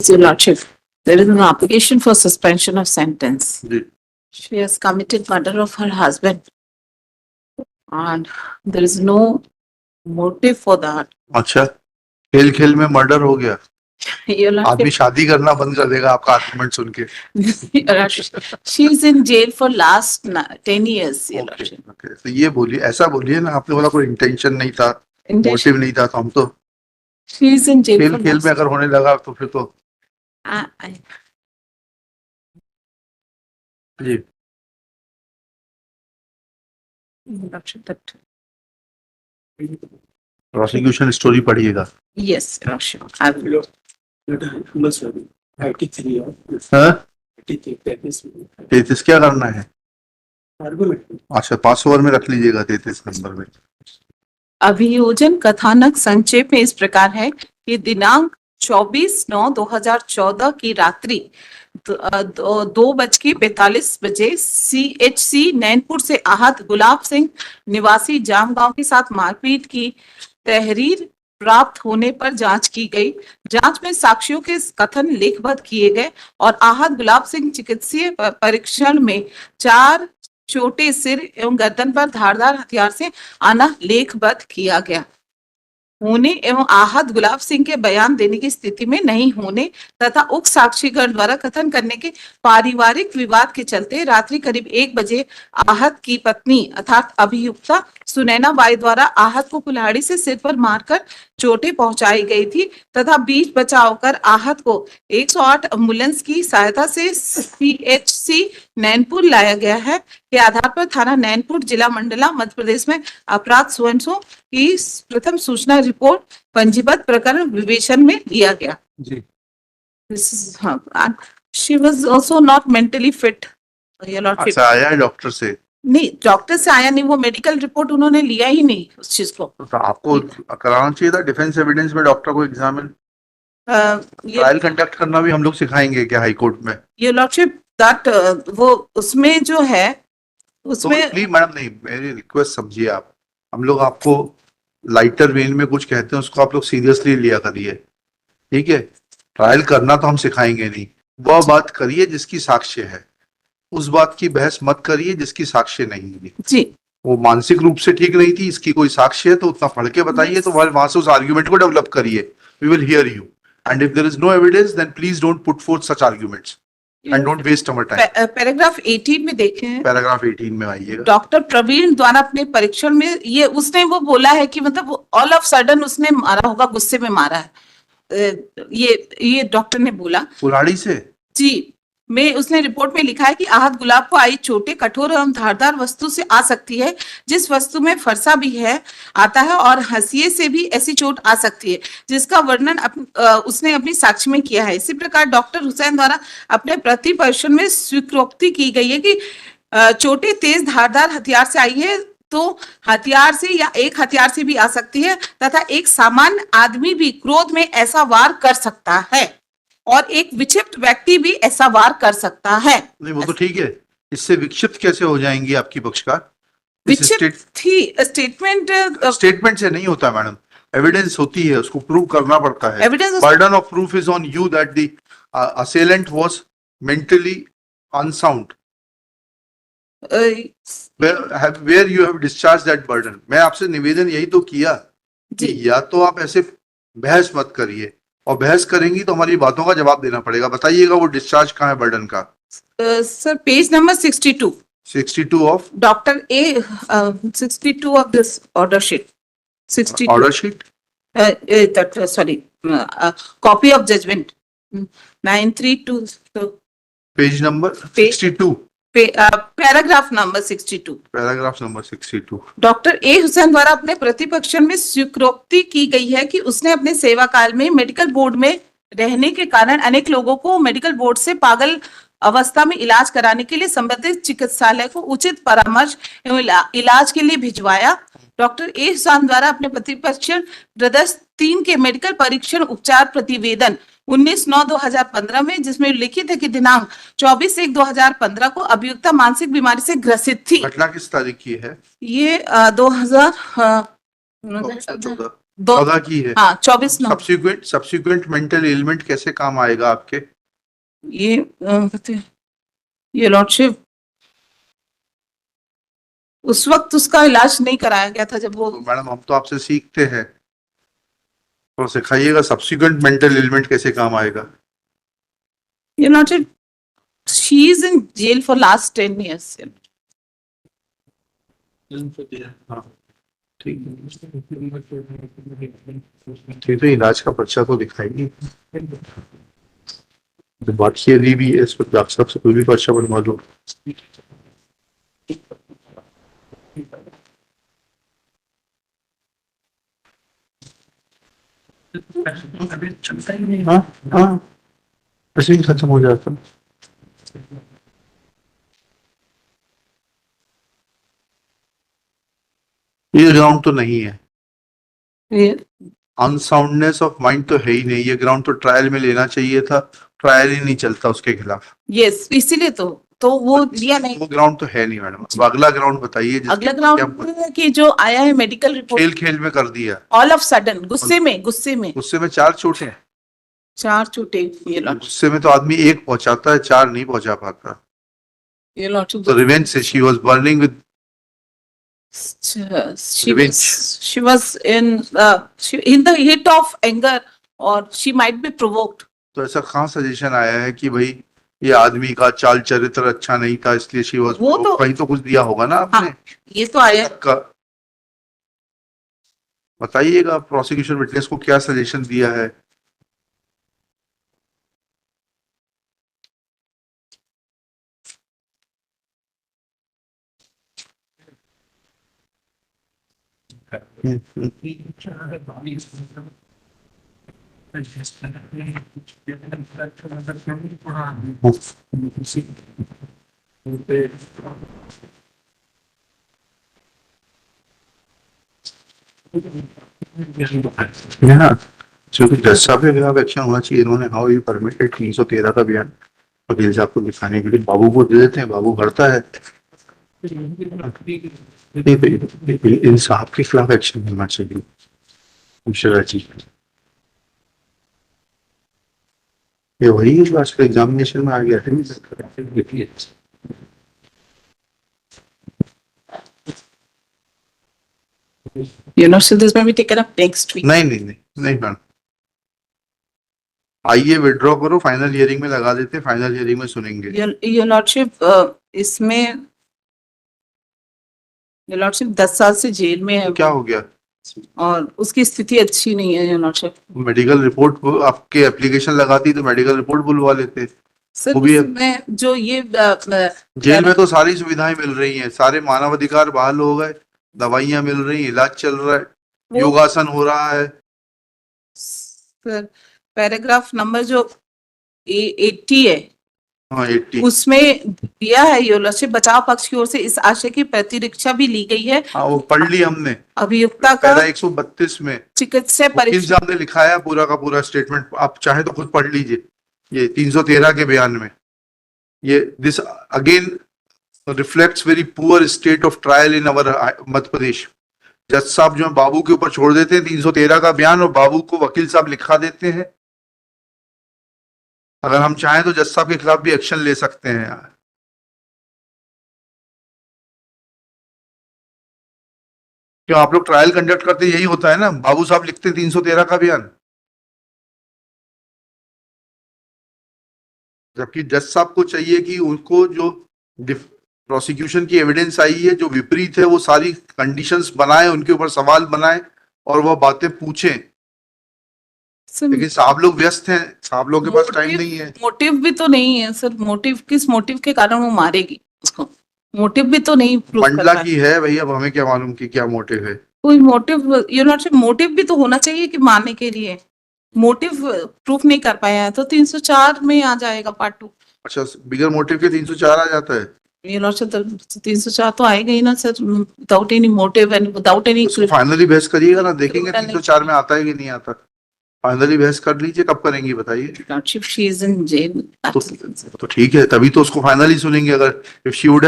Your Lordship, there is an application for suspension of sentence. Ji, She has committed murder of her husband, and there is no motive for that. अच्छा, खेल खेल में murder हो गया। Your आदमी Lordship, शादी करना बंद कर देगा आपका आर्गुमेंट सुन के। Your Lordship, she is in jail for last 10 years. Your okay, Lordship. Okay, तो ये बोलिए, ऐसा बोलिए ना, आपने बोला कोई इंटेंशन नहीं था, Intention- मोटिव नहीं था, तो हम तो She is in jail खेल for खेल last. में अगर होने लगा तो फिर तो जी। Your Lordship, that prosecution story पढ़िएगा। yes, Your Lordship, I will. हाँ, 33 क्या करना है? अच्छा, 5 ओवर में रख लीजिएगा 33 नंबर में। अभियोजन कथानक संक्षेप में इस प्रकार है कि दिनांक 24/9/2014 की रात्रि 2:45 CHC नैनपुर से आहत गुलाब सिंह निवासी जामगांव के साथ मारपीट की तहरीर प्राप्त होने पर जांच की गई। जांच में साक्ष्यों के कथन लेखबद्ध किए गए और आहत गुलाब सिंह चिकित्सीय परीक्षण में 4 चोटें सिर एवं गर्दन पर धारदार हथियार से आना लेखबद्ध किया गया। होने एवं आहत गुलाब सिंह के बयान देने की स्थिति में नहीं होने तथा उक्त साक्षीगण द्वारा कथन करने के पारिवारिक विवाद के चलते रात्रि करीब 1 बजे आहत की पत्नी अर्थात अभियुक्ता सुनैना बाई द्वारा आहत को कुल्हाड़ी से सिर पर मारकर चोटें पहुंचाई गई थी तथा बीच बचाव कर आहत को 108 एम्बुलेंस की सहायता से CHC नैनपुर लाया गया है। के आधार पर थाना नैनपुर जिला मंडला मध्य प्रदेश में अपराध सुअंसों की प्रथम सूचना रिपोर्ट पंजीबद्ध प्रकरण विवेचन में लिया गया। जी, she was also not mentally fit. अच्छा, आया है डॉक्टर से? नहीं, डॉक्टर से आया नहीं, वो मेडिकल रिपोर्ट उन्होंने लिया ही नहीं उस चीज को। तो आपको कराना चाहिए था डिफेंस एविडेंस में डॉक्टर को एग्जामिन। ट्रायल कंडक्ट करना भी हम लोग सिखाएंगे क्या हाई कोर्ट में? ये लॉर्डशिप दैट वो उसमें जो है उसमें तो प्लीज मैडम, नहीं, मेरी रिक्वेस्ट समझिए आप। हम लोग आपको लाइटर वेन में कुछ कहते हैं, उसको आप लोग सीरियसली लिया करिए, ठीक है? ट्रायल करना तो हम सिखाएंगे नहीं, वह बात करिए जिसकी साक्ष्य है, उस बात की बहस मत करिए जिसकी साक्ष्य नहीं है। जी, वो मानसिक रूप से ठीक नहीं थी, इसकी कोई साक्ष्य है तो उतना पढ़ के बताइए, तो वहां से उस आर्ग्यूमेंट को डेवलप करिए। We will hear you, and if there is no evidence then please don't put forth such arguments and don't waste our time. Paragraph 18 में देखे हैं, पैराग्राफ 18 में आइएगा। डॉक्टर प्रवीण द्वारा अपने परीक्षण में ये उसने वो बोला है कि मतलब ऑल ऑफ सडन उसने मारा होगा, गुस्से में मारा है। ये डॉक्टर ने बोला कुल्हाड़ी से। जी, में उसने रिपोर्ट में लिखा है कि आहत गुलाब को आई चोटें कठोर एवं धारदार वस्तु से आ सकती है, जिस वस्तु में फरसा भी है आता है, और हंसिए से भी ऐसी चोट आ सकती है जिसका वर्णन उसने अपनी साक्ष्य में किया है। इसी प्रकार डॉक्टर हुसैन द्वारा अपने प्रतिपरीक्षण में स्वीकृति की गई है कि चोटें तेज धारदार हथियार से आई है, तो हथियार से या एक हथियार से भी आ सकती है तथा एक सामान्य आदमी भी क्रोध में ऐसा वार कर सकता है और एक विक्षिप्त व्यक्ति भी ऐसा वार कर सकता है। नहीं, वो तो ठीक है, इससे विक्षिप्त कैसे हो जाएंगी आपकी पक्षकार? विक्षिप्त थी स्टेटमेंट से नहीं होता मैडम, एविडेंस होती है, उसको प्रूव करना पड़ता है। Evidence- burden of proof is on you that the assailant was mentally unsound, where you have discharged that burden। मैं आपसे निवेदन यही तो किया कि या तो आप ऐसे बहस मत करिए, और बहस करेंगी तो हमारी बातों का जवाब देना पड़ेगा। बताइएगा वो डिस्चार्ज कहाँ है बर्डन का? Sir page number 62 of doctor a 62 of this order sheet 62 order sheet, sorry copy of judgment 932 page number 62, paragraph number 62। Paragraph number 62। Doctor a Hussain द्वारा अपने प्रतिपक्षण में स्वीकृति की गई है कि उसने अपने सेवा काल में मेडिकल बोर्ड में रहने के कारण अनेक लोगों को मेडिकल बोर्ड से पागल अवस्था में इलाज कराने के लिए संबंधित चिकित्सालय को उचित परामर्श एवं इलाज के लिए भिजवाया। डॉक्टर ए हुसैन द्वारा अपने प्रतिपक्षण ब्रदर्स 3 के मेडिकल परीक्षण उपचार प्रतिवेदन 19/9/2015 में, जिसमें लिखित है कि दिनांक 24/1/2015 को अभियुक्ता मानसिक बीमारी से ग्रसित थी। घटना किस तारीख की है? ये 2014 दो 14 की है। हाँ 24 नवंबर। सब्सिक्वेंट मेंटल एलिमेंट कैसे काम आएगा आपके? ये कहते हैं, ये लॉर्डशिप उस वक्त उसका इलाज नहीं कराया गया था जब वो तो मैडम हम तो आपसे सीखते हैं, तो सिखाइएगा सब्सिक्वेंट मेंटल एलिमेंट कैसे काम आएगा। ये lordship she is in jail for last 10 years। हाँ ठीक है, तो इलाज का पर्चा तो दिखाएगी। तो बात ये अभी भी है, इस पर डॉक्टर साहब से कोई भी पर्चा बनवा दो। चलता ही नहीं। हाँ हाँ, ऐसे ही खत्म हो जाता। ये ग्राउंड तो नहीं है, ये अनसाउंडनेस ऑफ माइंड तो है ही नहीं, ये ग्राउंड तो ट्रायल में लेना चाहिए था, ट्रायल ही नहीं चलता उसके खिलाफ। यस इसीलिए तो वो दिया नहीं। वो ग्राउंड तो है नहीं मैडम। अब अगला ग्राउंड बताइए जिसमें अगला ग्राउंड की जो आया है मेडिकल रिपोर्ट, खेल खेल में कर दिया, ऑल ऑफ सडन गुस्से में गुस्से में 4 चोटें। 4 चोटें। ये लॉर्डशिप, गुस्से में तो आदमी 1 पहुंचाता है, 4 नहीं पहुंचा पाता। ये लॉर्डशिप तो रिवेंज से she was burning with revenge. she was in the heat of anger or she might be provoked। तो ऐसा कहाँ सजेशन आया है कि भाई ये आदमी का चाल चरित्र अच्छा नहीं था इसलिए शी वाज, वो तो कहीं तो कुछ दिया होगा ना आपने। हाँ, ये तो आया का बताइएगा प्रोसिक्यूशन विटनेस को क्या सजेशन दिया है। क्योंकि जज साहब के खिलाफ एक्शन होना चाहिए। इन्होंने हाउ यू परमिटेड 313 का बयान वकील साहब को दिखाने के लिए बाबू को दे देते हैं, बाबू भरता है। इन साहब के खिलाफ एक्शन होना चाहिए। मिश्रा जी, ये वही है जो आजकल एग्जामिनेशन में आ गया है। you know so this may be taken up next week। नहीं नहीं नहीं नहीं मैडम, आइए विड्रॉ करो, फाइनल हियरिंग में लगा देते हैं, फाइनल हियरिंग में सुनेंगे। your lordship इसमें your lordship 10 साल से जेल में है तो क्या हो गया? और उसकी स्थिति अच्छी नहीं है your lordship। मेडिकल रिपोर्ट आपके एप्लीकेशन लगाती तो मेडिकल रिपोर्ट बुलवा लेते। सर वो भी है। इसमें जो ये जेल में तो सारी सुविधाएं मिल रही हैं, सारे मानव अधिकार बहाल हो गए, दवाइयां मिल रही हैं, इलाज चल रहा है, योगासन हो रहा है। सर पैराग्राफ नंबर जो 80 है, हाँ 80 उसमें दिया है योर लॉर्डशिप बचाव पक्ष की ओर से इस आशय की प्रतिरक्षा भी ली गई है। हाँ वो पढ़ ली हमने, अभियुक्ता का पैरा 132 में चिकित्सा वकील परीक्षा साहब ने लिखा है पूरा का पूरा स्टेटमेंट, आप चाहे तो खुद पढ़ लीजिए। ये 313 के बयान में ये this again reflects very poor state of trial in our Madhya Pradesh. जज साहब जो है बाबू के ऊपर छोड़ देते हैं 313 का बयान और बाबू को वकील साहब लिखा देते हैं। अगर हम चाहें तो जज साहब के खिलाफ भी एक्शन ले सकते हैं। क्यों आप लोग ट्रायल कंडक्ट करते यही होता है ना, बाबू साहब लिखते 313 का बयान, जबकि जज साहब को चाहिए कि उनको जो प्रोसिक्यूशन की एविडेंस आई है जो विपरीत है वो सारी कंडीशंस बनाए, उनके ऊपर सवाल बनाए और वह बातें पूछें। लेकिन साहब लोग व्यस्त हैं, साहब लोग के पास टाइम नहीं है। मोटिव भी तो नहीं है सर, मोटिव किस मोटिव के कारण वो मारेगी उसको, मोटिव भी तो नहीं प्रूव कर मंडला रहा की है भाई, अब हमें क्या मालूम कि क्या मोटिव है। कोई मोटिव यू नॉट मोटिव भी तो होना चाहिए कि मारने के लिए, मोटिव प्रूफ नहीं कर पाया है तो 304 में आ जाएगा पार्ट 2। अच्छा बिगर मोटिव के 304 आ जाता है। ये लॉर्डशिप 304 तो आएगा ही ना sir, without any motive and without any. Finally बहस करिएगा ना, देखेंगे 304 में आता है कि नहीं आता। फाइनली बहस कर लीजिए, कब करेंगी बताइए। Lordship she is in jail तो ठीक है, तभी तो उसको फाइनली सुनेंगे। अगर if she would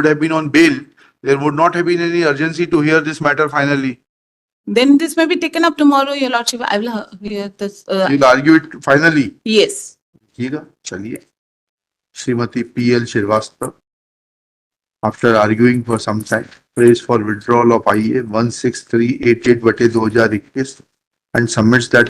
have been on bail, there would not have been any urgency to hear this matter finally। Then this may be taken up tomorrow, Your Lordship. I will hear this. You'll argue it finally. Yes. ठीक चलिए Shrimati PL Srivastava, after arguing for some time, prays for withdrawal of IA 16388/2021 and submits that